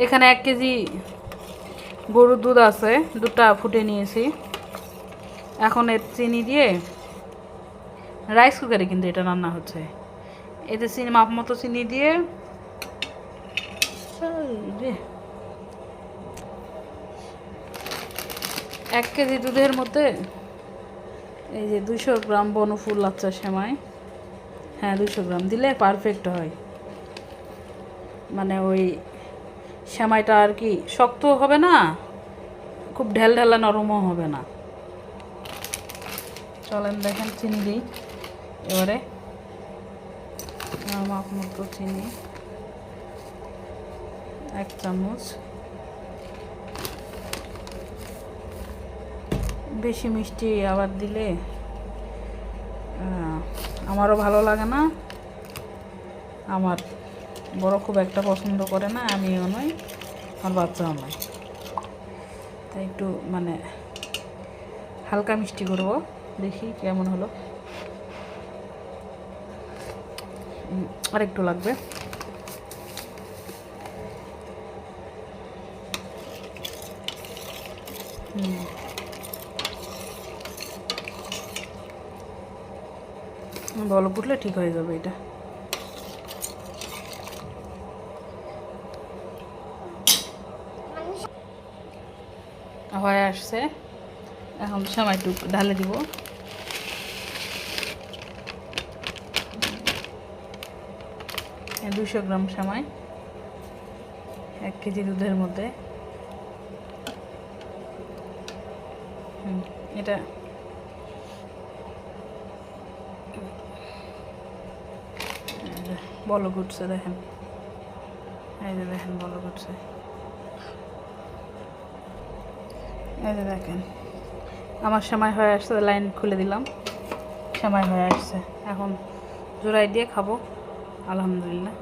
এখানে 1 কেজি গরুর দুধ আছে, দুধটা ফুটে নিয়েছি। এখন এর চিনি দিয়ে, রাইস কুকারে কিন্তু এটা রান্না হচ্ছে, এতে চিনি মাপ মতো চিনি দিয়ে 1 কেজি দুধের মধ্যে এই যে 200 গ্রাম বনফুল লাচ্চা সেমাই, হ্যাঁ 200 গ্রাম দিলে পারফেক্ট হয়। মানে ওই সেমাইটা আর কি শক্ত হবে না, খুব ঢেলঢেলা নরমও হবে না। চলেন দেখেন চিনি দিই এবারে, মাপ মতো চিনি 1 চামচ। বেশি মিষ্টি আবার দিলে আমারও ভালো লাগে না, আমার বড় খুব একটা পছন্দ করে না, আমিও নই, আমার বাচ্চাও নয়। তাই একটু মানে হালকা মিষ্টি করব, দেখি কেমন হলো। আর একটু লাগবে। বল ফুটলে ঠিক হয়ে যাবে এটা। হয়ে আসছে, এখন সেমাইটুকু ঢালে দিব। দুশো গ্রাম সেমাই 1 কেজি দুধের মধ্যে। এটা বলক উঠছে দেখেন, এই যে দেখেন বলক উঠছে, এই যে দেখেন আমার সেমাই হয়ে আসছে। লাইন খুলে দিলাম, সেমাই হয়ে আসছে। এখন জোড়াই দিয়ে খাবো, আলহামদুলিল্লাহ।